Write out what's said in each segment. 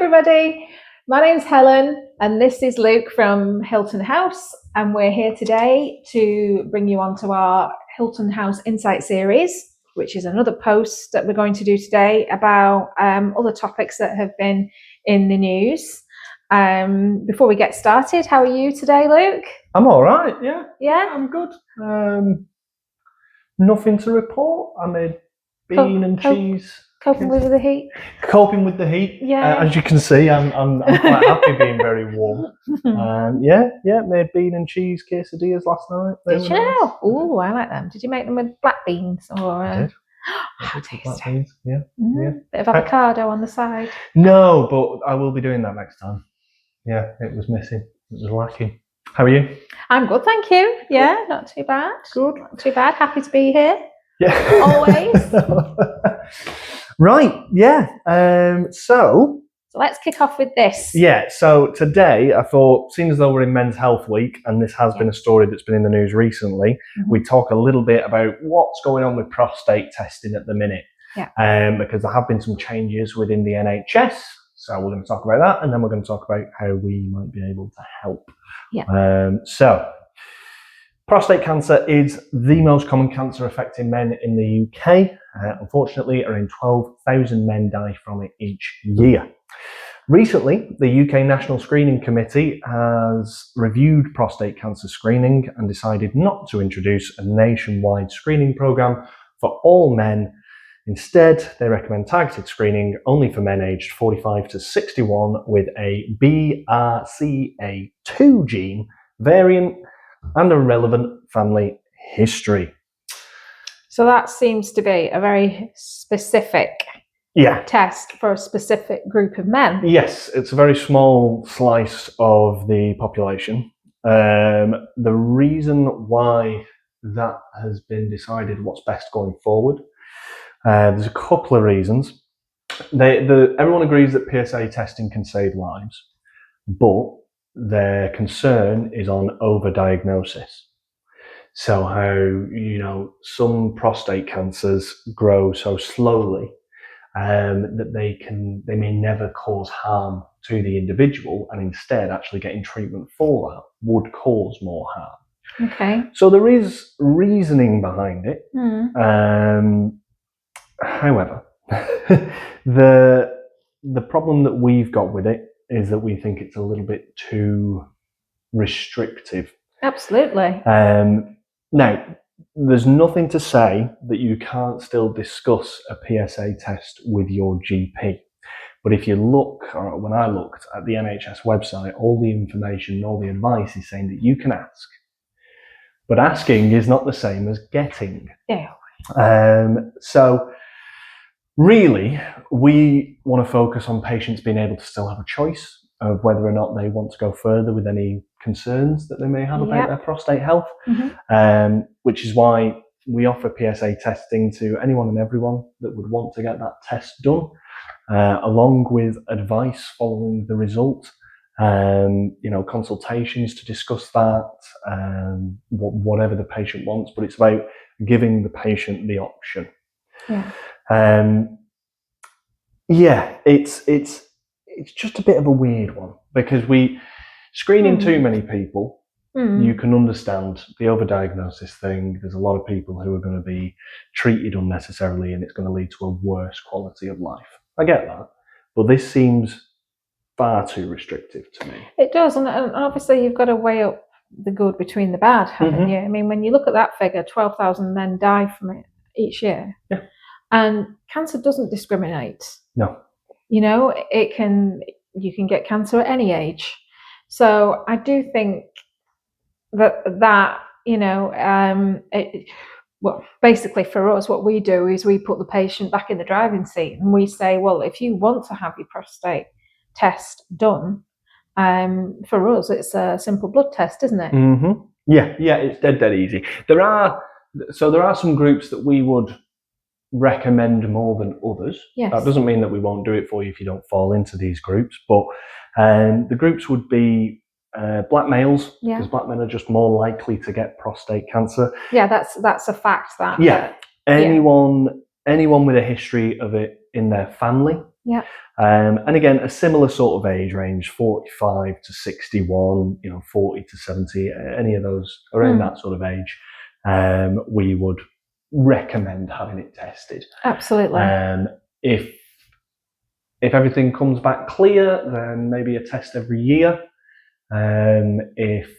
everybody, my name's Helen and this is Luke from Hilton House, and we're here today to bring you onto our Hilton House Insight Series, which is another post that we're going to do today about other topics that have been in the news. Before we get started, how are you today, Luke? I'm all right, yeah. Yeah? I'm good. Nothing to report. I made bean and cheese. Coping with the heat? Coping with the heat. Yeah. As you can see, I'm quite happy being very warm. Made bean and cheese quesadillas last night. Did you? Nice. Oh, I like them. Did you make them with black beans? Or, I did. How tasty. Black beans, yeah. Bit of avocado on the side. No, but I will be doing that next time. Yeah, it was missing. It was lacking. How are you? I'm good, thank you. Yeah, not too bad. Good. Not too bad. Happy to be here. Yeah. Always. Right, yeah. So let's kick off with this. Yeah, so today I thought, seeing as though we're in Men's Health Week, and this has been a story that's been in the news recently, we talk a little bit about what's going on with prostate testing at the minute. Yeah. Because there have been some changes within the NHS. So we're going to talk about that, and then we're going to talk about how we might be able to help. Yeah. So prostate cancer is the most common cancer affecting men in the UK. Unfortunately, around 12,000 men die from it each year. Recently, the UK National Screening Committee has reviewed prostate cancer screening and decided not to introduce a nationwide screening programme for all men. Instead, they recommend targeted screening only for men aged 45 to 61 with a BRCA2 gene variant and a relevant family history. So that seems to be a very specific test for a specific group of men. Yes, it's a very small slice of the population. The reason why that has been decided what's best going forward, there's a couple of reasons. Everyone agrees that PSA testing can save lives, but their concern is on overdiagnosis. So how, some prostate cancers grow so slowly that they may never cause harm to the individual, and instead actually getting treatment for that would cause more harm. Okay. So there is reasoning behind it. However, the problem that we've got with it is that we think it's a little bit too restrictive. Absolutely. Now, there's nothing to say that you can't still discuss a PSA test with your GP. But if you look, or when I looked at the NHS website, all the information, all the advice is saying that you can ask. But asking is not the same as getting. Yeah. So really, we want to focus on patients being able to still have a choice of whether or not they want to go further with any concerns that they may have about their prostate health, which is why we offer PSA testing to anyone and everyone that would want to get that test done, along with advice following the result, consultations to discuss that, whatever the patient wants, but it's about giving the patient the option. It's just a bit of a weird one, because screening too many people, you can understand the overdiagnosis thing. There's a lot of people who are going to be treated unnecessarily, and it's going to lead to a worse quality of life. I get that, but this seems far too restrictive to me. It does, and obviously you've got to weigh up the good between the bad, haven't you? I mean, when you look at that figure, 12,000 men die from it each year. Yeah. And cancer doesn't discriminate. No. You can get cancer at any age. So I do think that basically for us, what we do is we put the patient back in the driving seat, and we say, well, if you want to have your prostate test done, for us, it's a simple blood test, isn't it? Yeah, it's dead easy. There are some groups that we would recommend more than others. Yes. That doesn't mean that we won't do it for you if you don't fall into these groups, but the groups would be black males, because black men are just more likely to get prostate cancer. Yeah, that's a fact. Anyone with a history of it in their family Yeah. And again, a similar sort of age range, 45 to 61, 40 to 70, any of those around that sort of age, we would recommend having it tested. Absolutely. If everything comes back clear, then maybe a test every year. If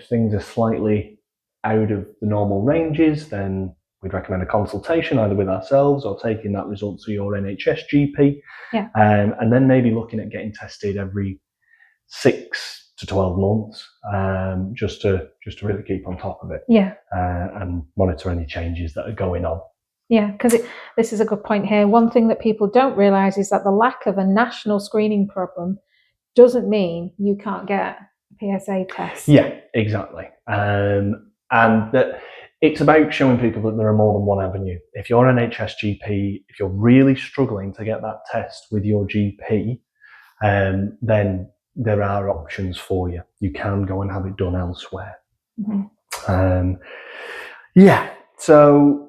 things are slightly out of the normal ranges, then we'd recommend a consultation either with ourselves or taking that result to your NHS GP. Yeah. And then maybe looking at getting tested every 6 to 12 months, just to really keep on top of it. Yeah. And monitor any changes that are going on. Yeah, because this is a good point here. One thing that people don't realise is that the lack of a national screening problem doesn't mean you can't get a PSA test. Yeah, exactly. And that it's about showing people that there are more than one avenue. If you're an NHS GP, if you're really struggling to get that test with your GP, then there are options for you. You can go and have it done elsewhere. Mm-hmm. So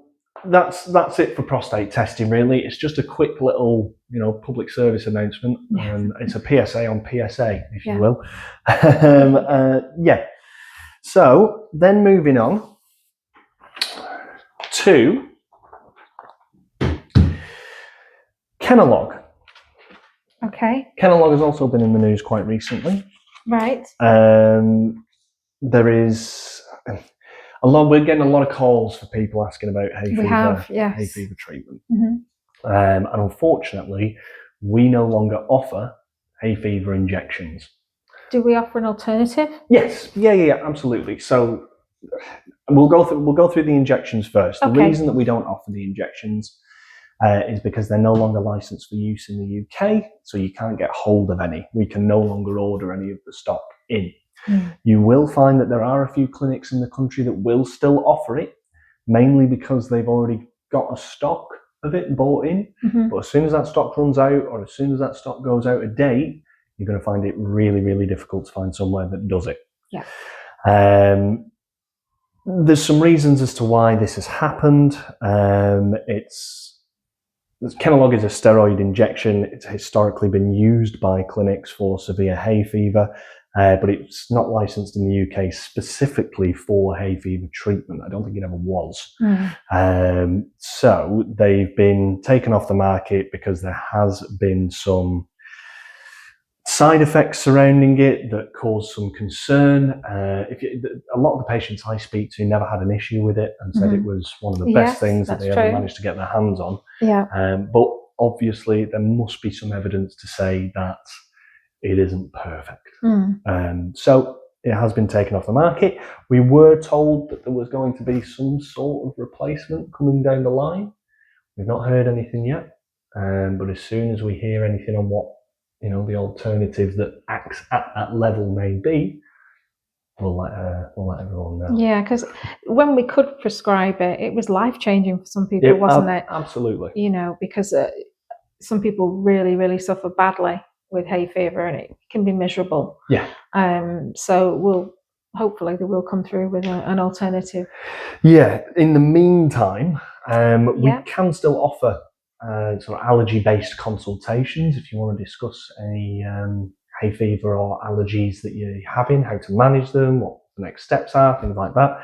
that's it for prostate testing, really. It's just a quick little, public service announcement. It's a PSA on PSA, if you will. So then moving on to Kenalog. Okay. Kenalog has also been in the news quite recently. Right. There is we're getting a lot of calls for people asking about Hayfever treatment. Mm-hmm. And unfortunately, we no longer offer Hayfever injections. Do we offer an alternative? Yes. Yeah, absolutely. So we'll go through the injections first. Okay. The reason that we don't offer the injections is because they're no longer licensed for use in the UK, so you can't get hold of any. We can no longer order any of the stock in. You will find that there are a few clinics in the country that will still offer it, mainly because they've already got a stock of it bought in. Mm-hmm. But as soon as that stock runs out, or as soon as that stock goes out of date, you're going to find it really, really difficult to find somewhere that does it. Yeah. There's some reasons as to why this has happened. Kenalog is a steroid injection. It's historically been used by clinics for severe hay fever, but it's not licensed in the UK specifically for hay fever treatment. I don't think it ever was. So they've been taken off the market because there has been some side effects surrounding it that cause some concern. A lot of the patients I speak to never had an issue with it and said it was one of the best things that they ever managed to get their hands on. Yeah. But obviously there must be some evidence to say that it isn't perfect. So it has been taken off the market. We were told that there was going to be some sort of replacement coming down the line. We've not heard anything yet. But as soon as we hear anything on what the alternative that acts at that level may be, we'll let everyone know. Yeah, because when we could prescribe it, it was life-changing for some people, wasn't it? Absolutely. Because some people really, really suffer badly with hay fever, and it can be miserable. Yeah. So hopefully they will come through with an alternative. Yeah. In the meantime, we can still offer sort of allergy-based consultations if you want to discuss any hay fever or allergies that you're having, how to manage them, what the next steps are, things like that.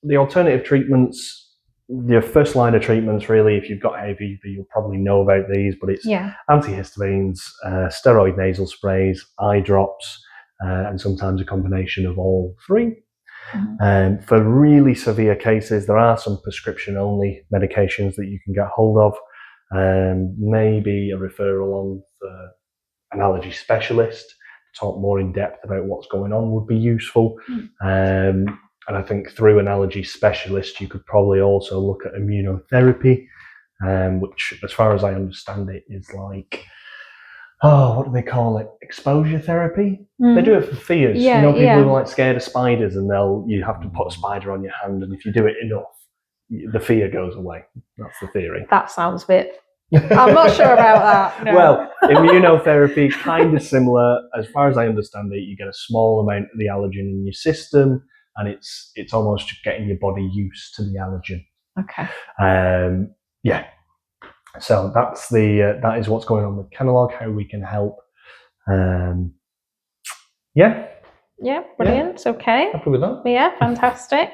The alternative treatments, your first line of treatments, really, if you've got hay fever, you'll probably know about these, but it's antihistamines, steroid nasal sprays, eye drops, and sometimes a combination of all three. For really severe cases, there are some prescription-only medications that you can get hold of. Maybe a referral on for an allergy specialist to talk more in depth about what's going on would be useful. And I think through an allergy specialist, you could probably also look at immunotherapy, which, as far as I understand it, is like, what do they call it? Exposure therapy? They do it for fears. People who are like scared of spiders, and you have to put a spider on your hand, and if you do it enough, the fear goes away. That's the theory. That sounds a bit... I'm not sure about that. No. Well, immunotherapy, kind of similar. As far as I understand it, you get a small amount of the allergen in your system, and it's almost just getting your body used to the allergen. Okay. So that's that is what's going on with Kenalog, how we can help. Yeah. Yeah, brilliant. Okay. Happy with that? Yeah, fantastic.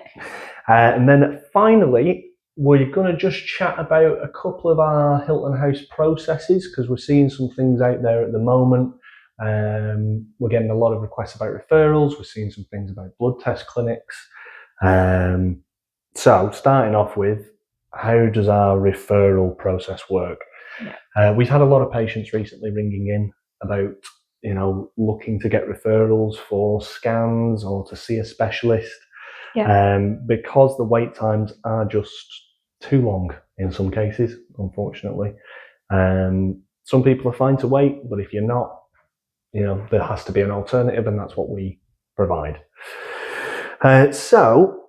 And then finally, we're going to just chat about a couple of our Hilton House processes, because we're seeing some things out there at the moment. We're getting a lot of requests about referrals. We're seeing some things about blood test clinics. So starting off with, how does our referral process work? Yeah. We've had a lot of patients recently ringing in about, looking to get referrals for scans or to see a specialist. Yeah. Because the wait times are just too long in some cases, unfortunately. Some people are fine to wait, but if you're not, there has to be an alternative, and that's what we provide. So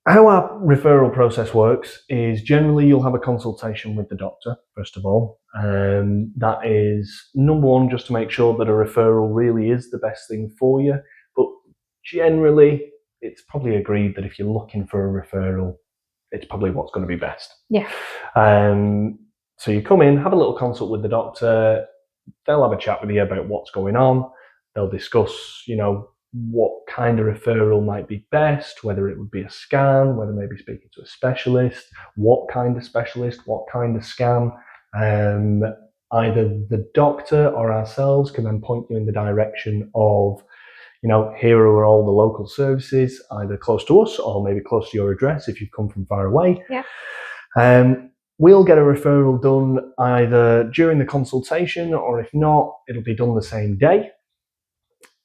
how our referral process works is generally you'll have a consultation with the doctor, first of all. That is number one, just to make sure that a referral really is the best thing for you. But generally, it's probably agreed that if you're looking for a referral, it's probably what's going to be best. Yeah. So you come in, have a little consult with the doctor. They'll have a chat with you about what's going on. They'll discuss, what kind of referral might be best, whether it would be a scan, whether maybe speaking to a specialist, what kind of specialist, what kind of scan. Either the doctor or ourselves can then point you in the direction of, here are all the local services, either close to us or maybe close to your address if you've come from far away. Yeah. We'll get a referral done either during the consultation, or if not, it'll be done the same day.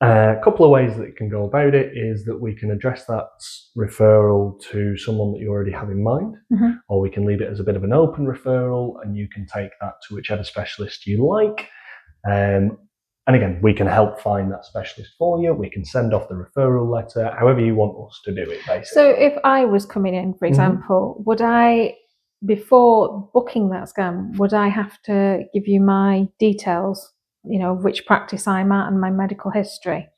A couple of ways that you can go about it is that we can address that referral to someone that you already have in mind, or we can leave it as a bit of an open referral and you can take that to whichever specialist you like. And again, we can help find that specialist for you. We can send off the referral letter, however you want us to do it, basically. So if I was coming in, for example, would I, before booking that scan, would I have to give you my details, which practice I'm at and my medical history?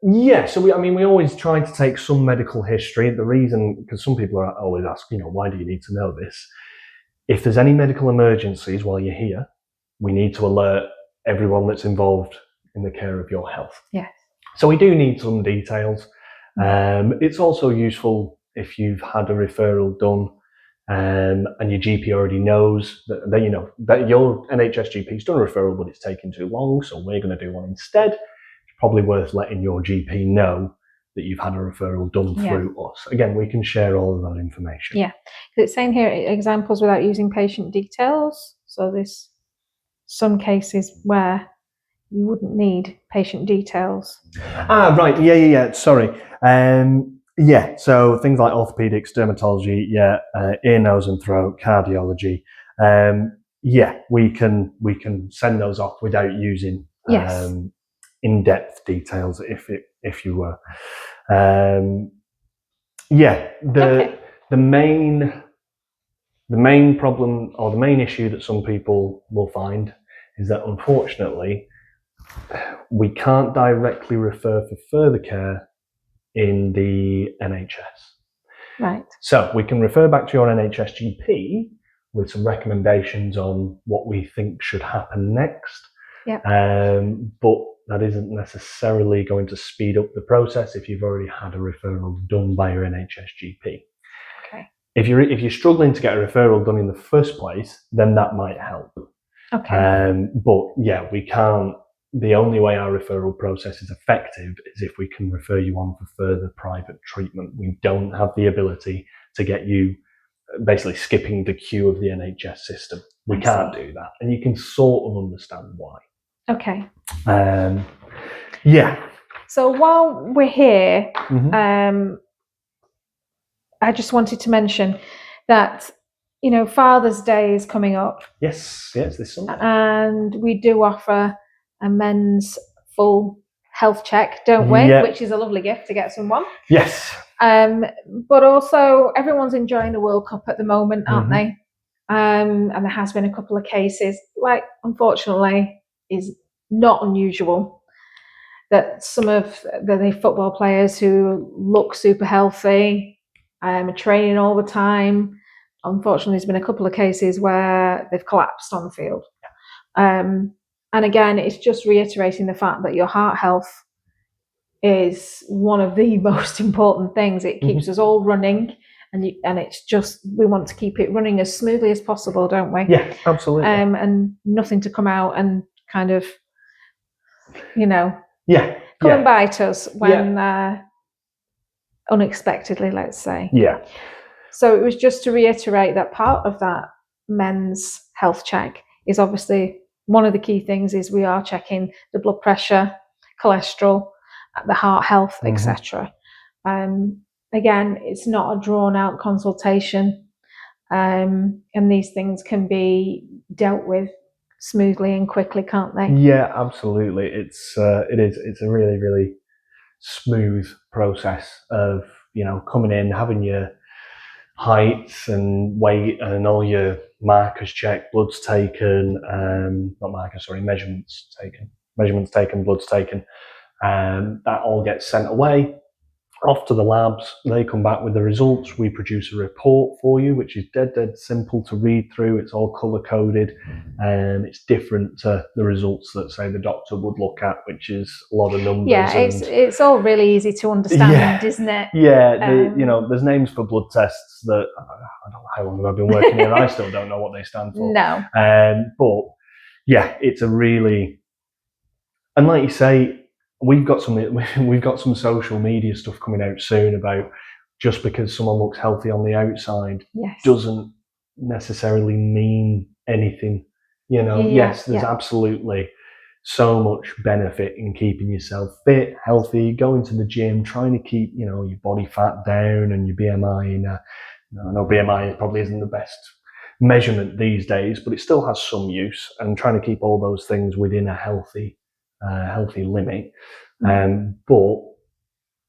Yeah, so we always try to take some medical history. The reason, because some people are always ask, why do you need to know this? If there's any medical emergencies while you're here, we need to alert everyone that's involved in the care of your health. Yes. So we do need some details. It's also useful if you've had a referral done and your GP already knows that your NHS GP's done a referral, but it's taken too long, so we're going to do one instead. It's probably worth letting your GP know that you've had a referral done through us. Again, we can share all of that information. Yeah. It's saying here examples without using patient details. So there's some cases where you wouldn't need patient details. Right. Yeah. Sorry. So things like orthopedics, dermatology, ear, nose and throat, cardiology. We can send those off without using in-depth details if you were. The main problem or the main issue that some people will find is that unfortunately we can't directly refer for further care in the NHS. Right. So we can refer back to your NHS GP with some recommendations on what we think should happen next. But that isn't necessarily going to speed up the process if you've already had a referral done by your NHS GP. Okay. If you're struggling to get a referral done in the first place, then that might help. Okay. But we can't. The only way our referral process is effective is if we can refer you on for further private treatment. We don't have the ability to get you basically skipping the queue of the NHS system. We can't do that. And you can sort of understand why. Okay. So while we're here, I just wanted to mention that, Father's Day is coming up. Yes, this Sunday. And we do offer a men's full health check, don't we? Yep. Which is a lovely gift to get someone. Yes. But also everyone's enjoying the World Cup at the moment, aren't they? And there has been a couple of cases, like unfortunately is not unusual, that some of the football players who look super healthy, are training all the time, unfortunately, there's been a couple of cases where they've collapsed on the field. And again, it's just reiterating the fact that your heart health is one of the most important things. It keeps us all running, and it's just, we want to keep it running as smoothly as possible, don't we? Yeah, absolutely. And nothing to come out and kind of, come and bite us when unexpectedly, let's say. Yeah. So it was just to reiterate that part of that men's health check is obviously one of the key things is we are checking the blood pressure, cholesterol, the heart health, etc. Again, it's not a drawn out consultation, and these things can be dealt with smoothly and quickly, can't they? Yeah, absolutely. It's a really, really smooth process of coming in, having your heights and weight and all your markers checked, bloods taken, measurements taken, bloods taken, and that all gets sent away off to the labs. They come back with the results. We produce a report for you, which is dead simple to read through. It's all color coded, and it's different to the results that, say, the doctor would look at, which is a lot of numbers. Yeah, it's all really easy to understand, isn't it? Yeah, there's names for blood tests that I don't know how long I've been working here. I still don't know what they stand for. No. But yeah, it's a really, and like you say, we've got some social media stuff coming out soon about just because someone looks healthy on the outside doesn't necessarily mean anything. Yes, there's absolutely so much benefit in keeping yourself fit, healthy, going to the gym, trying to keep your body fat down and your BMI I know BMI probably isn't the best measurement these days, but it still has some use, and trying to keep all those things within a healthy limit. But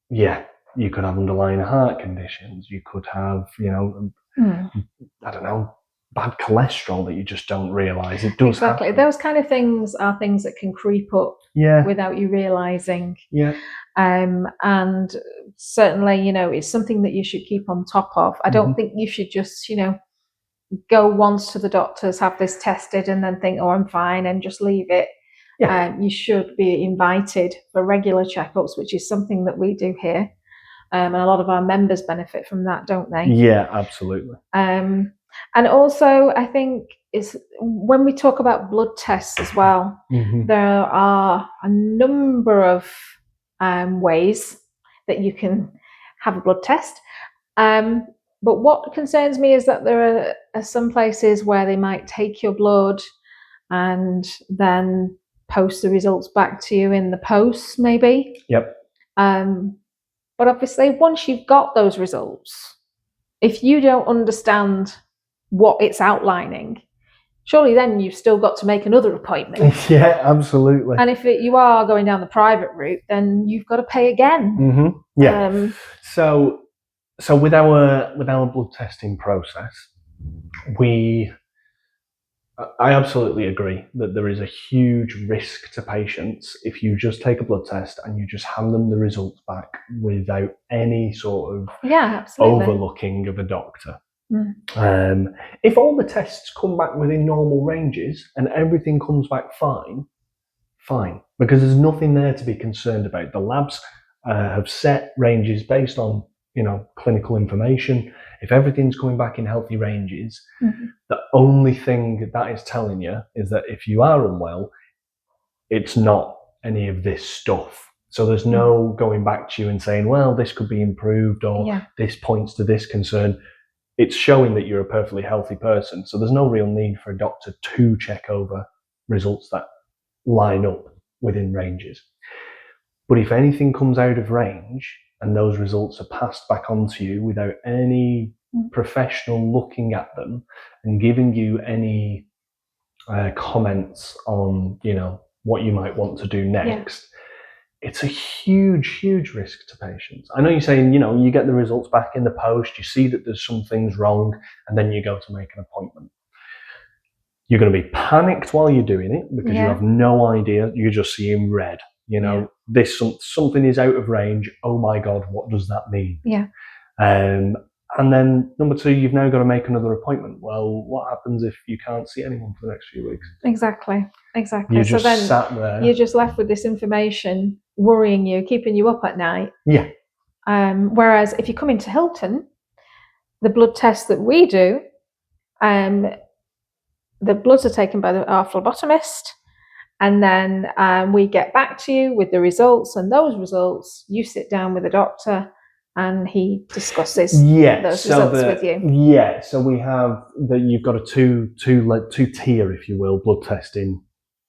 yeah, you could have underlying heart conditions. You could have, I don't know, bad cholesterol that you just don't realise. It does exactly happen. Those kind of things are things that can creep up without you realising. Yeah. And certainly, it's something that you should keep on top of. I don't think you should just, go once to the doctors, have this tested, and then think, oh, I'm fine, and just leave it. Yeah. You should be invited for regular checkups, which is something that we do here. And a lot of our members benefit from that, don't they? Yeah, absolutely. And also, I think is when we talk about blood tests as well, there are a number of ways that you can have a blood test. But what concerns me is that there are some places where they might take your blood and then post the results back to you in the post, maybe. Yep. But obviously, once you've got those results, if you don't understand what it's outlining, surely then you've still got to make another appointment. Yeah, absolutely. And if you are going down the private route, then you've got to pay again. Yeah. So with our blood testing process, I absolutely agree that there is a huge risk to patients if you just take a blood test and you just hand them the results back without any sort of overlooking of a doctor. If all the tests come back within normal ranges and everything comes back fine, because there's nothing there to be concerned about. The labs have set ranges based on clinical information. If everything's coming back in healthy ranges, the only thing that is telling you is that if you are unwell, it's not any of this stuff. So there's no going back to you and saying, well, this could be improved, or this points to this concern. It's showing that you're a perfectly healthy person. So there's no real need for a doctor to check over results that line up within ranges. But if anything comes out of range and those results are passed back on to you without any professional looking at them and giving you any comments on, what you might want to do next, it's a huge risk to patients. I know you're saying, you get the results back in the post, you see that there's some things wrong, and then you go to make an appointment. You're going to be panicked while you're doing it because you have no idea. You're just seeing red. This something is out of range. Oh my God, what does that mean? Yeah. And And then number 2, you've now got to make another appointment. Well, what happens if you can't see anyone for the next few weeks? Exactly. You So just then sat there. you're just left with this information worrying you, keeping you up at night. Yeah. Whereas if you come into Hilton, the blood tests that we do, the bloods are taken by our phlebotomist, and then we get back to you with the results, and those results, you sit down with the doctor and he discusses those results with you. Yeah, so we have you've got a two tier, if you will, blood testing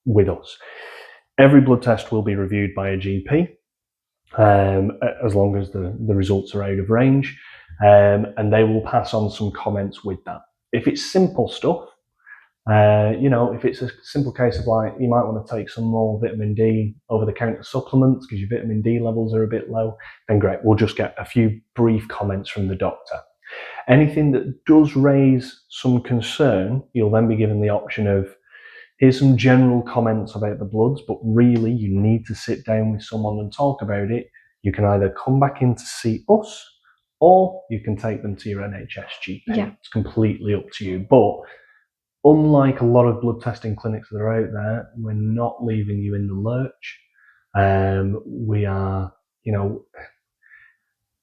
with us. Every blood test will be reviewed by a GP, as long as the results are out of range, and they will pass on some comments with that. If it's simple stuff, if it's a simple case of like, you might want to take some more vitamin D over-the-counter supplements because your vitamin D levels are a bit low, then great, we'll just get a few brief comments from the doctor. Anything that does raise some concern, you'll then be given the option of, here's some general comments about the bloods, but really you need to sit down with someone and talk about it. You can either come back in to see us, or you can take them to your NHS GP. Yeah. It's completely up to you. But unlike a lot of blood testing clinics that are out there, we're not leaving you in the lurch. We are,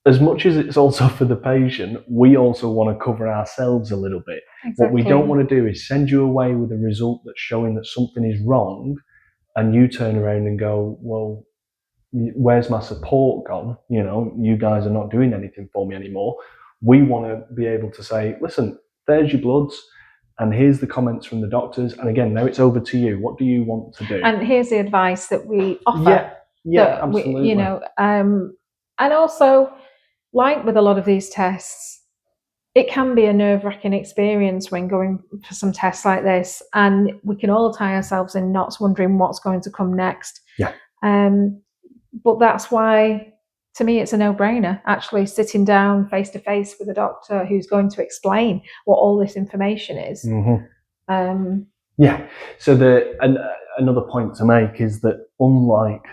as much as it's also for the patient, we also want to cover ourselves a little bit. Exactly. What we don't want to do is send you away with a result that's showing that something is wrong, and you turn around and go, well, where's my support gone? You guys are not doing anything for me anymore. We want to be able to say, listen, there's your bloods, and here's the comments from the doctors. And again, now it's over to you. What do you want to do? And here's the advice that we offer. Yeah, absolutely. And also, like with a lot of these tests, it can be a nerve-wracking experience when going for some tests like this, and we can all tie ourselves in knots wondering what's going to come next. Yeah. But that's why, to me, it's a no-brainer, actually sitting down face-to-face with a doctor who's going to explain what all this information is. Mm-hmm. Yeah. So another point to make is that, unlike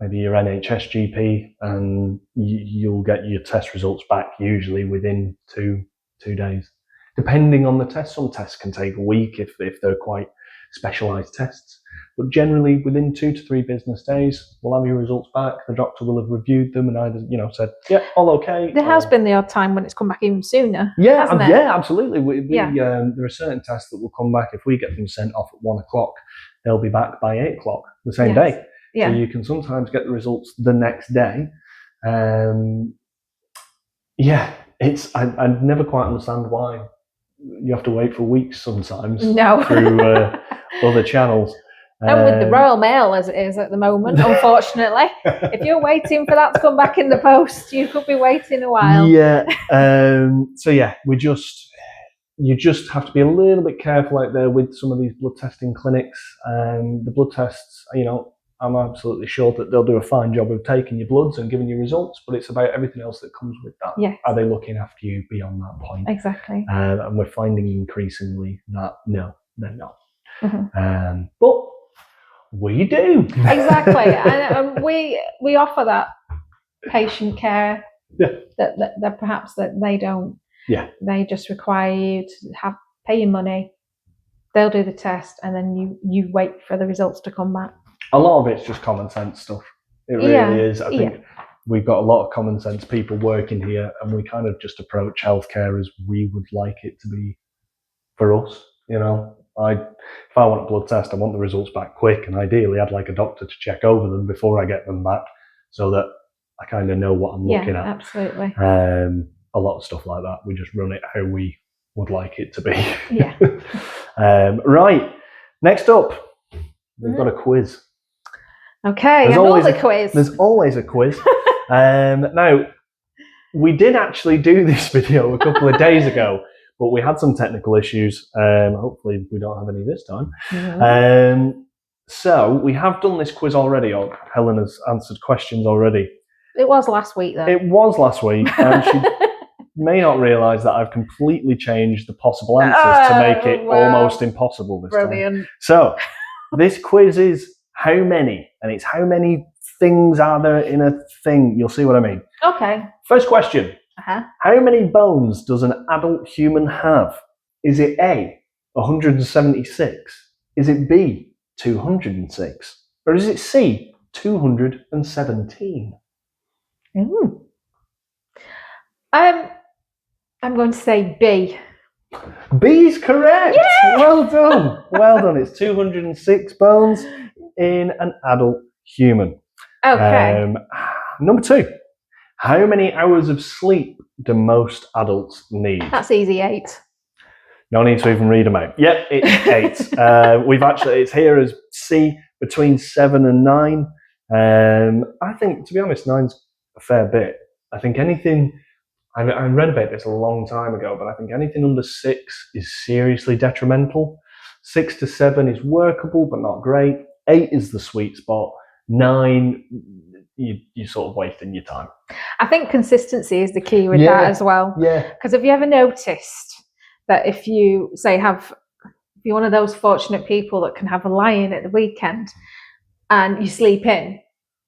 maybe your NHS GP, and you'll get your test results back usually within two days, depending on the test. Some tests can take a week if they're quite specialised tests, but generally within 2 to 3 business days, we'll have your results back. The doctor will have reviewed them and either said, yeah, all okay. There has been the odd time when it's come back even sooner. Yeah, hasn't it? Yeah, absolutely. There are certain tests that will come back. If we get them sent off at 1:00, they'll be back by 8:00 the same day. Yeah. So you can sometimes get the results the next day. I never quite understand why you have to wait for weeks sometimes. No. Through other channels. And with the Royal Mail as it is at the moment, unfortunately, if you're waiting for that to come back in the post, you could be waiting a while. Yeah. You just have to be a little bit careful out there with some of these blood testing clinics. The blood tests, I'm absolutely sure that they'll do a fine job of taking your bloods and giving you results, but it's about everything else that comes with that. Yes. Are they looking after you beyond that point? Exactly. And we're finding increasingly that no, they're not. Mm-hmm. But we do. Exactly. And we offer that patient care that perhaps that they don't. Yeah. They just require you to pay your money. They'll do the test, and then you wait for the results to come back. A lot of it's just common sense stuff. It really is. I think we've got a lot of common sense people working here, and we kind of just approach healthcare as we would like it to be for us. If I want a blood test, I want the results back quick, and ideally I'd like a doctor to check over them before I get them back, so that I kind of know what I'm looking at. Absolutely. A lot of stuff like that, we just run it how we would like it to be. Yeah. Right. Next up, we've got a quiz. Okay, there's always a quiz. There's always a quiz. Now, we did actually do this video a couple of days ago, but we had some technical issues. Hopefully we don't have any this time. Mm-hmm. So we have done this quiz already, or Helen has answered questions already. It was last week, though. It was last week, and she may not realise that I've completely changed the possible answers to make it almost impossible this time. So this quiz is how many, and it's how many things are there in a thing. You'll see what I mean. Okay. First question. Uh-huh. How many bones does an adult human have? Is it A, 176? Is it B, 206? Or is it C, 217? Ooh. I'm going to say B. B's correct. Yeah! Well done. Well done. It's 206 bones in an adult human. Okay. Number 2. How many hours of sleep do most adults need? That's easy, 8. No need to even read them out. Yep, it's 8. It's here as C, between 7 and 9. I think, to be honest, 9's a fair bit. I think anything, I read about this a long time ago, but I think anything under 6 is seriously detrimental. 6 to 7 is workable, but not great. 8 is the sweet spot. 9, you're sort of wasting your time. I think consistency is the key with that as well. Yeah. Because have you ever noticed that if you say if you're one of those fortunate people that can have a lie-in at the weekend and you sleep in,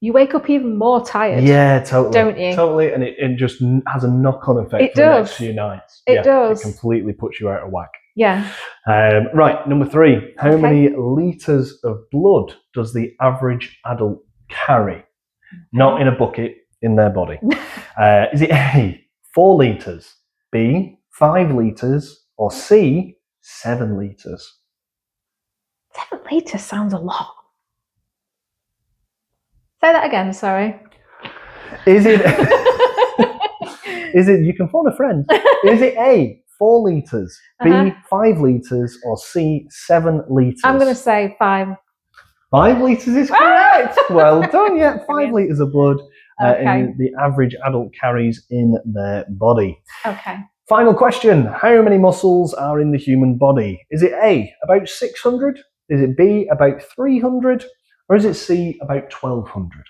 you wake up even more tired. Yeah, totally. Don't you? Totally, and it just has a knock-on effect It for the does. next few nights. It does. It completely puts you out of whack. Yeah. Right, number 3. How Okay. many litres of blood does the average adult carry? Not in a bucket, in their body. Is it A, 4 litres, B, 5 litres, or C, 7 litres? 7 litres sounds a lot. Say that again, sorry. Is it, you can phone a friend. Is it A, 4 litres, B, 5 litres, or C, 7 litres? I'm going to say 5. 5 litres is correct. Well done. Yeah, 5 Brilliant. litres of blood Okay. the average adult carries in their body. Okay. Final question. How many muscles are in the human body? Is it A, about 600? Is it B, about 300? Or is it C, about 1200?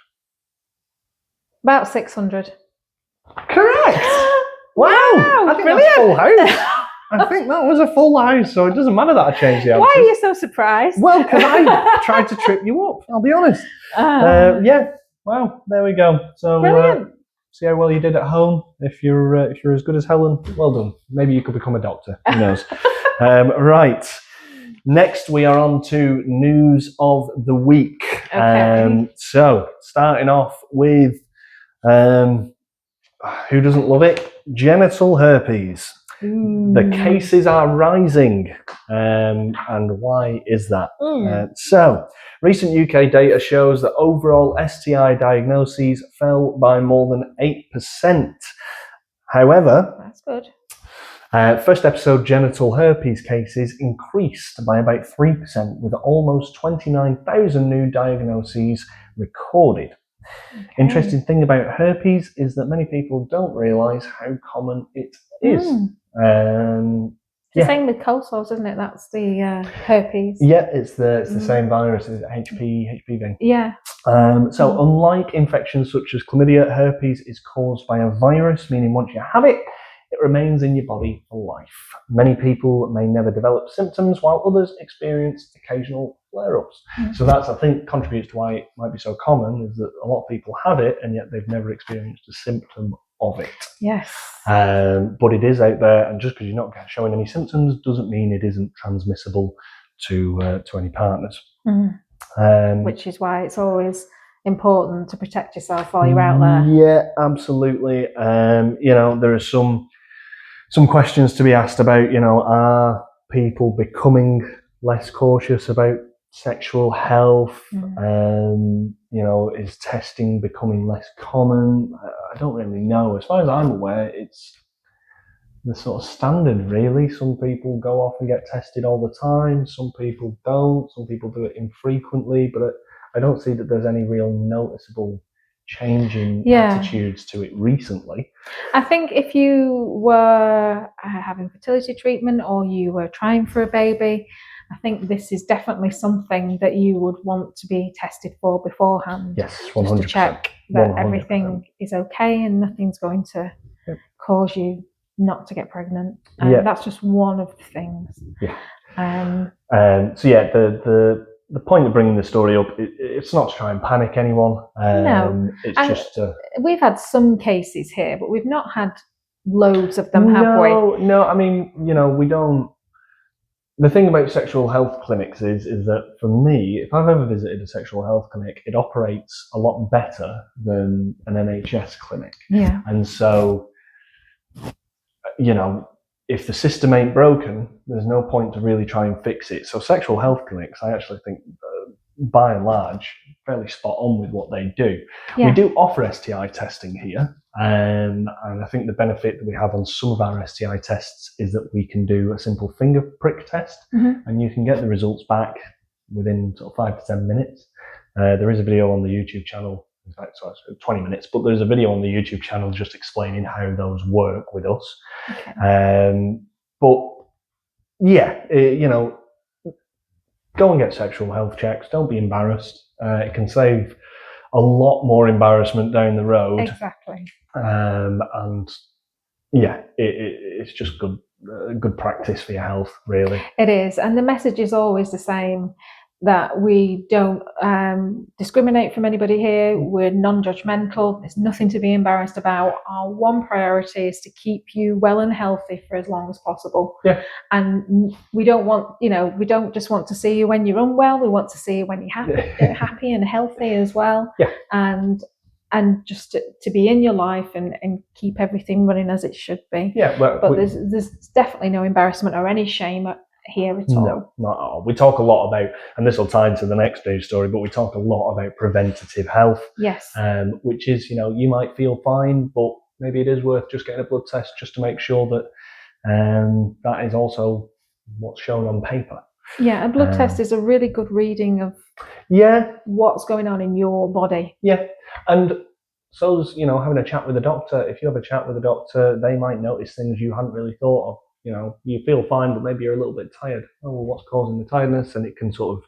About 600. Correct. Wow. I think Brilliant. that's full house. I think that was a full house, so it doesn't matter that I changed the answers. Why are you so surprised? Well, because I tried to trip you up, I'll be honest. Yeah, well, there we go. So see how well you did at home. If you're as good as Helen, well done. Maybe you could become a doctor. Who knows? Right. Next, we are on to news of the week. Okay. So, starting off with who doesn't love it? Genital herpes. The cases are rising. And why is that? So, recent UK data shows that overall STI diagnoses fell by more than 8%. However, That's good. First episode genital herpes cases increased by about 3%, with almost 29,000 new diagnoses recorded. Okay. Interesting thing about herpes is that many people don't realise how common it is. The same with cold sores, isn't it? That's the herpes. Yeah, it's the same virus as HPV. Yeah. So unlike infections such as chlamydia, herpes is caused by a virus, meaning once you have it, it remains in your body for life. Many people may never develop symptoms, while others experience occasional flare-ups. So that's, I think, contributes to why it might be so common, is that a lot of people have it and yet they've never experienced a symptom of it. Yes. But it is out there, and just because you're not showing any symptoms doesn't mean it isn't transmissible to any partners. Which is why it's always important to protect yourself while you're out there. Yeah, absolutely. There are some questions to be asked about, are people becoming less cautious about sexual health? Is testing becoming less common? I don't really know. As far as I'm aware, it's the sort of standard, really. Some people go off and get tested all the time. Some people don't. Some people do it infrequently. But I don't see that there's any real noticeable change in attitudes to it recently. I think if you were having fertility treatment or you were trying for a baby, I think this is definitely something that you would want to be tested for beforehand. Yes, 100%. Just to check that 100%. everything is okay and nothing's going to cause you not to get pregnant. That's just one of the things. The point of bringing the story up, it's not to try and panic anyone. No. It's just we've had some cases here, but we've not had loads of them, have we? No. I mean, we don't. The thing about sexual health clinics is that for me, if I've ever visited a sexual health clinic, it operates a lot better than an NHS clinic. Yeah. And so, if the system ain't broken, there's no point to really try and fix it. So sexual health clinics, I actually think, by and large, fairly spot on with what they do. Yeah. We do offer STI testing here, and I think the benefit that we have on some of our STI tests is that we can do a simple finger prick test, and you can get the results back within sort of 5 to 10 minutes. There is a video on the YouTube channel, in fact, so it's 20 minutes, but there's a video on the YouTube channel just explaining how those work with us. Okay. But yeah, go and get sexual health checks. Don't be embarrassed. It can save a lot more embarrassment down the road. Exactly. And yeah, it's just good practice for your health, really. It is, and the message is always the same, that we don't discriminate from anybody here. We're non-judgmental. There's nothing to be embarrassed about. Our one priority is to keep you well and healthy for as long as possible. Yeah. And we don't want, we don't just want to see you when you're unwell. We want to see you when you're happy and healthy as well. Yeah. And just to be in your life and keep everything running as it should be. Yeah. But there's definitely no embarrassment or any shame here at all. No, not at all. We talk a lot about, and this will tie into the next news story, but we talk a lot about preventative health. Yes. Which is, you might feel fine, but maybe it is worth just getting a blood test just to make sure that that is also what's shown on paper. Yeah, a blood test is a really good reading of what's going on in your body. Yeah, and so having a chat with a doctor. If you have a chat with a doctor, they might notice things you hadn't really thought of. You feel fine, but maybe you're a little bit tired. Oh, well, what's causing the tiredness? And it can sort of,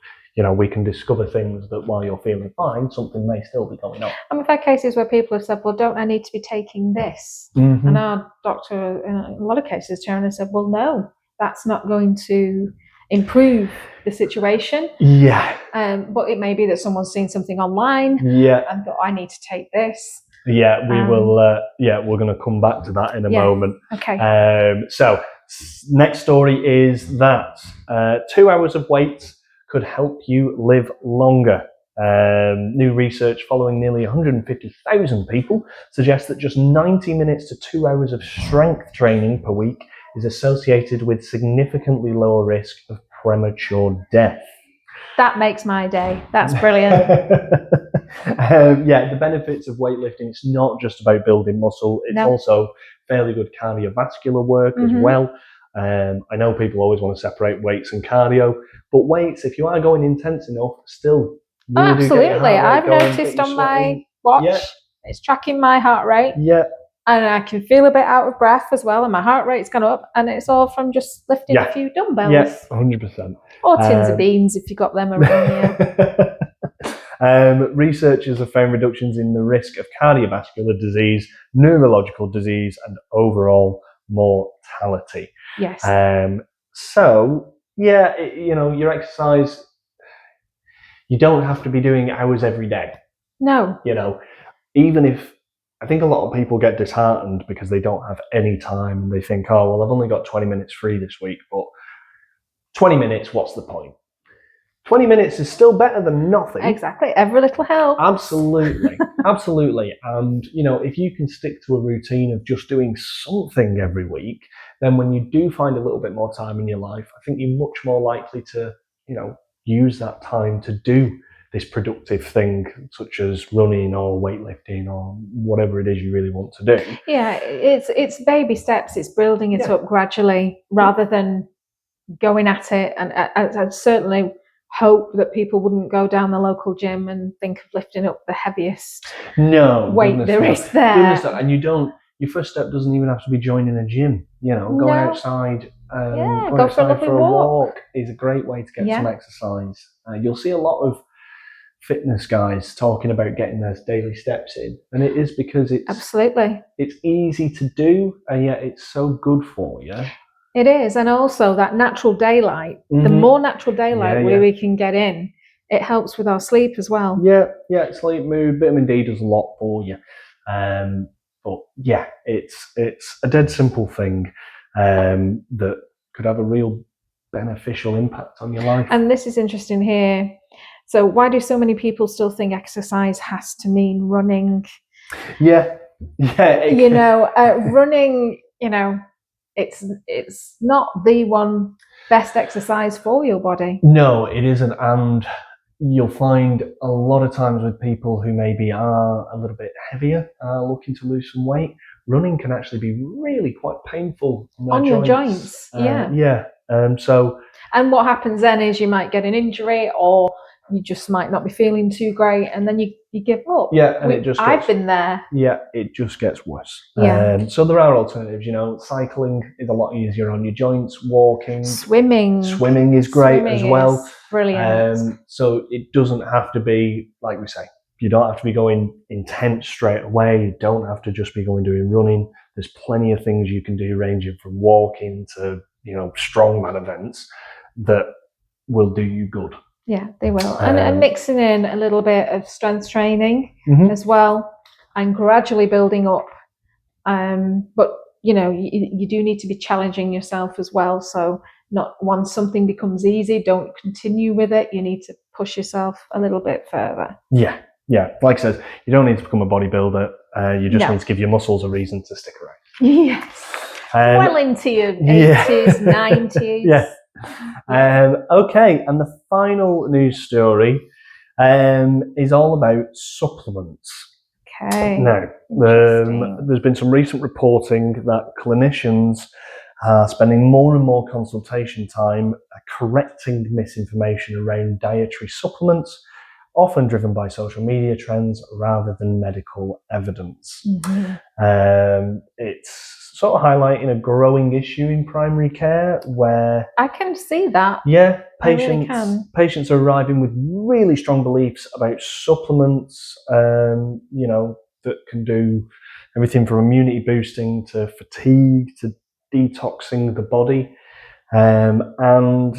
we can discover things that while you're feeling fine, something may still be going on. And we've had cases where people have said, well, don't I need to be taking this? And our doctor, in a lot of cases, turned and said, well, no, that's not going to improve the situation. Yeah. But it may be that someone's seen something online and thought, I need to take this. Yeah, we will. We're going to come back to that in a moment. Okay. So next story is that 2 hours of weights could help you live longer. New research following nearly 150,000 people suggests that just 90 minutes to 2 hours of strength training per week is associated with significantly lower risk of premature death. That makes my day. That's brilliant. The benefits of weightlifting, it's not just about building muscle, it's also fairly good cardiovascular work as well. I know people always want to separate weights and cardio, but weights, if you are going intense enough, still really absolutely. I've noticed on my watch, it's tracking my heart rate. Yeah. And I can feel a bit out of breath as well, and my heart rate's gone up, and it's all from just lifting a few dumbbells. Yeah, 100%. Or tins of beans if you've got them around you. Researchers have found reductions in the risk of cardiovascular disease, neurological disease, and overall mortality. Yes. Your exercise, you don't have to be doing hours every day. No. Even if, I think a lot of people get disheartened because they don't have any time and they think, oh, well, I've only got 20 minutes free this week, but 20 minutes, what's the point? 20 minutes is still better than nothing. Exactly. Every little helps. Absolutely. Absolutely. And, if you can stick to a routine of just doing something every week, then when you do find a little bit more time in your life, I think you're much more likely to, use that time to do this productive thing, such as running or weightlifting or whatever it is you really want to do. Yeah, it's baby steps. It's building it up gradually rather than going at it. And I'd certainly hope that people wouldn't go down the local gym and think of lifting up the heaviest weight there is there. And your first step doesn't even have to be joining a gym. Going outside, go for a lovely walk is a great way to get some exercise. You'll see a lot of fitness guys talking about getting their daily steps in, and it is because it's easy to do, and yet it's so good for you. It is, and also that natural daylight. The more natural daylight we can get in, it helps with our sleep as well. Sleep, mood, vitamin D does a lot for you. But yeah, it's a dead simple thing that could have a real beneficial impact on your life. And this is interesting here. So why do so many people still think exercise has to mean running? Yeah. Running, it's not the one best exercise for your body. No, it isn't. And you'll find a lot of times with people who maybe are a little bit heavier, looking to lose some weight, running can actually be really quite painful on your joints. Yeah. And what happens then is you might get an injury, or you just might not be feeling too great, and then you give up. Yeah, and I've been there. Yeah, it just gets worse. Yeah. So there are alternatives. Cycling is a lot easier on your joints. Walking, swimming is great as well. Brilliant. So it doesn't have to be, like we say, you don't have to be going intense straight away. You don't have to just be going doing running. There's plenty of things you can do, ranging from walking to strongman events that will do you good. Yeah, they will. And mixing in a little bit of strength training as well, and gradually building up. But you do need to be challenging yourself as well. So not once something becomes easy, don't continue with it. You need to push yourself a little bit further. Yeah. Like I said, you don't need to become a bodybuilder. You just need to give your muscles a reason to stick around. Yes. Well into your 80s, 90s. Yeah. Okay, and the final news story is all about supplements. Okay. Now, there's been some recent reporting that clinicians are spending more and more consultation time correcting misinformation around dietary supplements, often driven by social media trends rather than medical evidence. It's sort of highlighting a growing issue in primary care where I can see that. Yeah, patients are arriving with really strong beliefs about supplements, that can do everything from immunity boosting to fatigue to detoxing the body. And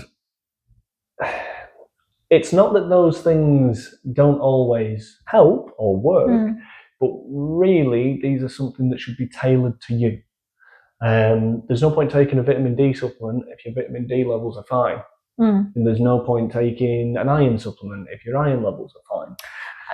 it's not that those things don't always help or work, but really these are something that should be tailored to you. There's no point taking a vitamin D supplement if your vitamin D levels are fine. And there's no point taking an iron supplement if your iron levels are fine.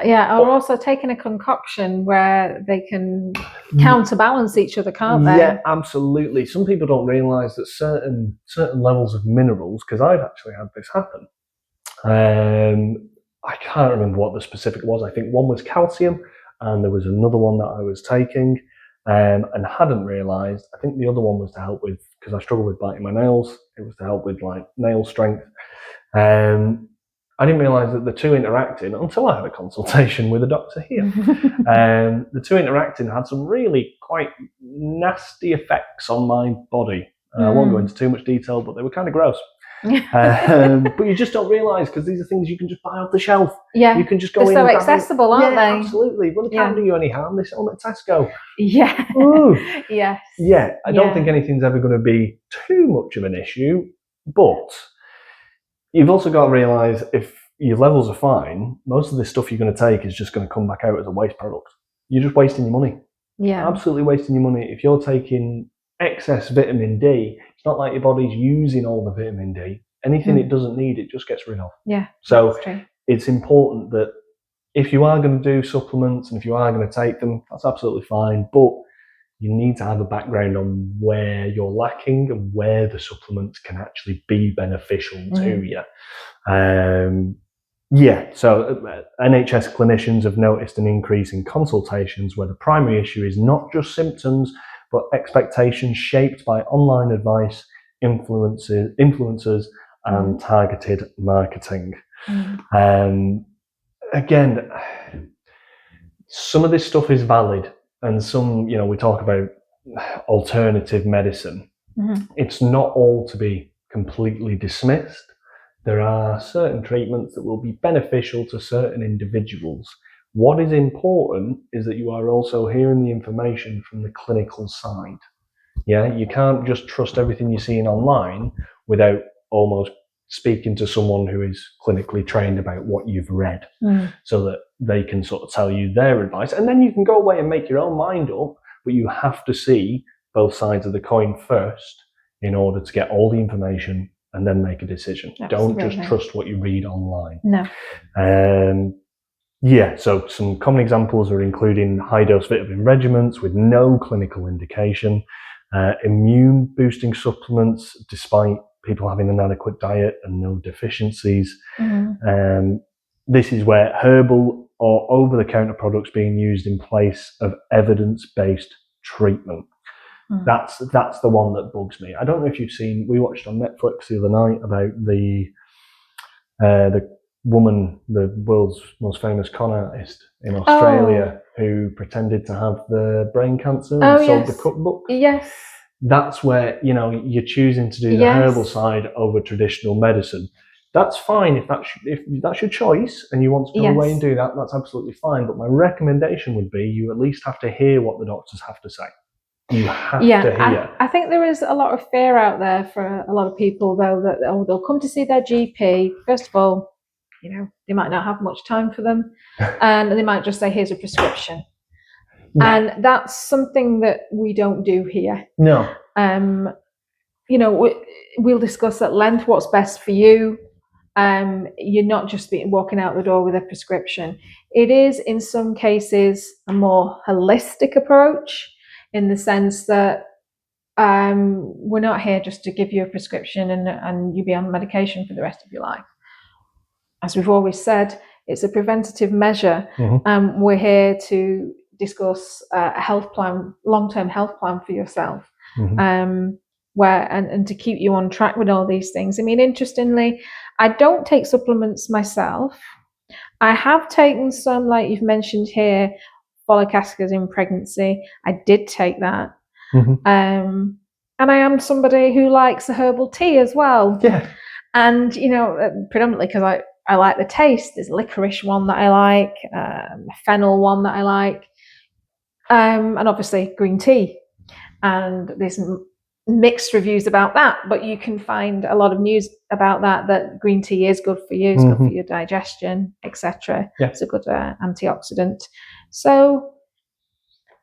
Yeah, or also taking a concoction where they can counterbalance each other, can't they? Yeah, absolutely. Some people don't realise that certain levels of minerals, because I've actually had this happen. I can't remember what the specific was. I think one was calcium, and there was another one that I was taking. And hadn't realised. I think the other one was to help with, because I struggle with biting my nails, it was to help with like nail strength. I didn't realise that the two interacting until I had a consultation with a doctor here. The two interacting had some really quite nasty effects on my body. I won't go into too much detail, but they were kind of gross. But you just don't realise, because these are things you can just buy off the shelf. Yeah, you can just go they're so accessible, aren't they? Absolutely. Well, they can't do you any harm. They sell them at Tesco. Yeah. Yes. Yeah. I don't think anything's ever going to be too much of an issue, but you've also got to realise, if your levels are fine, most of this stuff you're going to take is just going to come back out as a waste product. You're just wasting your money. Yeah. Absolutely wasting your money. If you're taking excess vitamin D, it's not like your body's using all the vitamin D. Anything it doesn't need, it just gets rid of. Yeah. So it's important that if you are going to do supplements and if you are going to take them, that's absolutely fine. But you need to have a background on where you're lacking and where the supplements can actually be beneficial to you. So NHS clinicians have noticed an increase in consultations where the primary issue is not just symptoms, but expectations shaped by online advice, influencers, and targeted marketing. Again, some of this stuff is valid, and some, we talk about alternative medicine. It's not all to be completely dismissed. There are certain treatments that will be beneficial to certain individuals. What is important is that you are also hearing the information from the clinical side. Yeah, you can't just trust everything you're seeing online without almost speaking to someone who is clinically trained about what you've read, so that they can sort of tell you their advice, and then you can go away and make your own mind up. but you have to see both sides of the coin first in order to get all the information and then make a decision. Absolutely. Don't just trust what you read online. No. So some common examples are including high-dose vitamin regimens with no clinical indication, immune boosting supplements despite people having an adequate diet and no deficiencies. This is where herbal or over-the-counter products being used in place of evidence-based treatment. That's the one that bugs me. I don't know if you've seen, we watched on Netflix the other night about the woman, the world's most famous con artist in Australia, who pretended to have the brain cancer and sold the cookbook. Yes. That's where, you're choosing to do the herbal side over traditional medicine. That's fine if that's your choice and you want to go away and do that, that's absolutely fine. But my recommendation would be you at least have to hear what the doctors have to say. You have to hear. I think there is a lot of fear out there for a lot of people, though, that they'll come to see their GP. First of all, they might not have much time for them, and they might just say, "Here's a prescription," and that's something that we don't do here. No. We'll discuss at length what's best for you. You're not just walking out the door with a prescription. It is, in some cases, a more holistic approach, in the sense that we're not here just to give you a prescription and you be on medication for the rest of your life. As we've always said, it's a preventative measure. We're here to discuss a health plan, long-term health plan for yourself, and to keep you on track with all these things. I mean, interestingly, I don't take supplements myself. I have taken some, like you've mentioned here, folic acid in pregnancy. I did take that. And I am somebody who likes a herbal tea as well. Yeah. And, predominantly because I like the taste. There's licorice one that I like, fennel one that I like, and obviously green tea. And there's mixed reviews about that, but you can find a lot of news about that green tea is good for you, it's good for your digestion, etc. It's a good antioxidant. So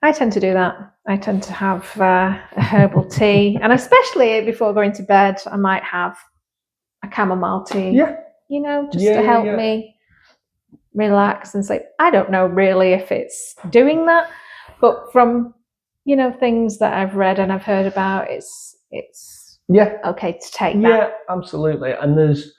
I tend to do that. I tend to have a herbal tea, and especially before going to bed, I might have a chamomile tea. To help me relax and sleep. I don't know really if it's doing that, but from things that I've read and I've heard about, it's okay to take that. Yeah, absolutely. And there's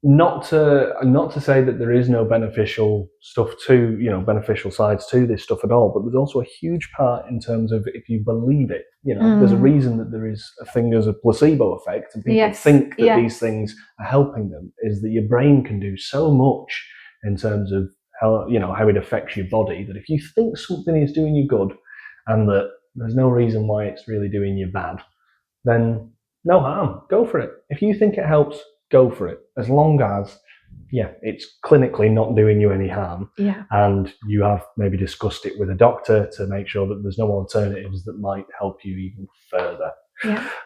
not to say that there is no beneficial stuff beneficial sides to this stuff at all, but there's also a huge part in terms of if you believe it. There's a reason that there is a thing as a placebo effect, and people think that these things are helping them, is that your brain can do so much in terms of how it affects your body, that if you think something is doing you good and that there's no reason why it's really doing you bad, then no harm, go for it. If you think it helps, go for it, as long as it's clinically not doing you any harm, and you have maybe discussed it with a doctor to make sure that there's no alternatives that might help you even further.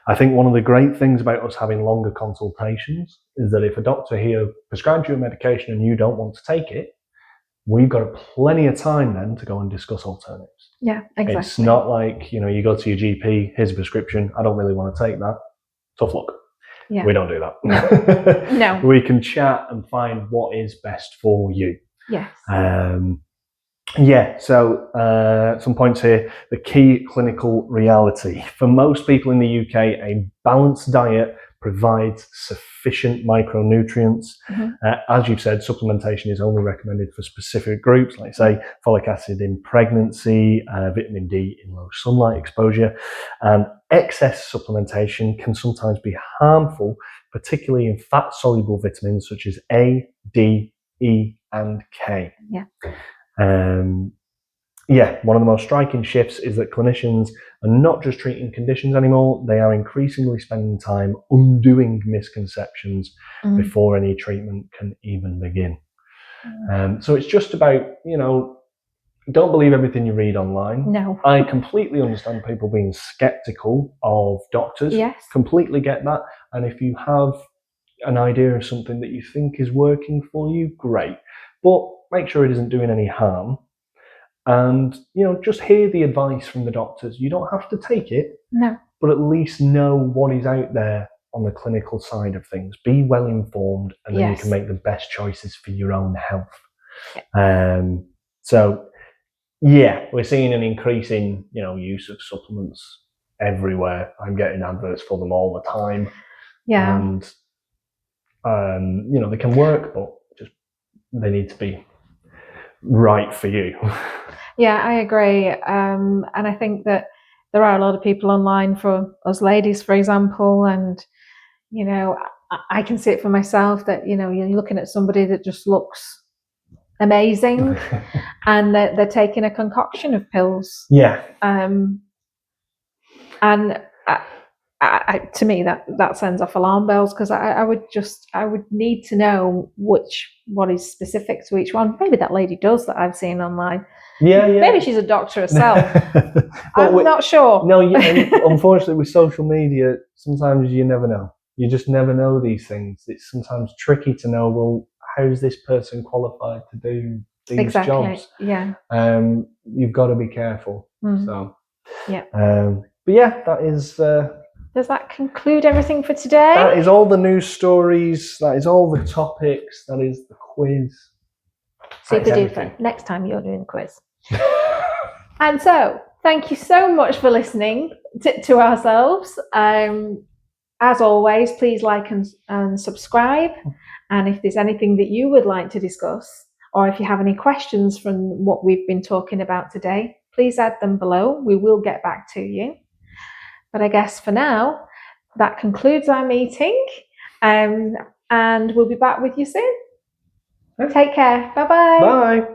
I think one of the great things about us having longer consultations is that if a doctor here prescribes you a medication and you don't want to take it, we've got plenty of time then to go and discuss alternatives. Yeah, exactly. It's not like, you go to your GP, here's a prescription, I don't really want to take that. Tough luck. Yeah. We don't do that. No. We can chat and find what is best for you. Yes. So some points here. The key clinical reality. For most people in the UK, a balanced diet provides sufficient micronutrients. As you've said, supplementation is only recommended for specific groups, like say folic acid in pregnancy, vitamin D in low sunlight exposure. Excess supplementation can sometimes be harmful, particularly in fat-soluble vitamins such as A, D, E, and K. One of the most striking shifts is that clinicians are not just treating conditions anymore, they are increasingly spending time undoing misconceptions before any treatment can even begin. So it's just about, don't believe everything you read online. No. I completely understand people being skeptical of doctors. Yes. Completely get that. And if you have an idea of something that you think is working for you, great. But make sure it isn't doing any harm. and just hear the advice from the doctors. You don't have to take it, No. but at least know what is out there on the clinical side of things. Be well informed, and then you can make the best choices for your own health. So yeah, we're seeing an increasing use of supplements everywhere. I'm getting adverts for them all the time. Yeah. And they can work, but just they need to be right for you. Yeah, I agree. And I think that there are a lot of people online, for us ladies, for example, and I can see it for myself that you're looking at somebody that just looks amazing, and they're taking a concoction of pills. Yeah. And to me that sends off alarm bells, because I would need to know what is specific to each one. Maybe that lady does that I've seen online. Yeah. Maybe she's a doctor herself. I'm not sure. No, unfortunately with social media, sometimes you never know. You just never know these things. It's sometimes tricky to know, well, how's this person qualified to do these jobs? Yeah. You've got to be careful. So yeah. But yeah, that is. Does that conclude everything for today? That is all the news stories. That is all the topics. That is the quiz. Super duper. Next time you're doing the quiz. And so, thank you so much for listening to ourselves. As always, please like and subscribe. And if there's anything that you would like to discuss, or if you have any questions from what we've been talking about today, please add them below. We will get back to you. But I guess for now, that concludes our meeting. And we'll be back with you soon. Take care. Bye-bye. Bye.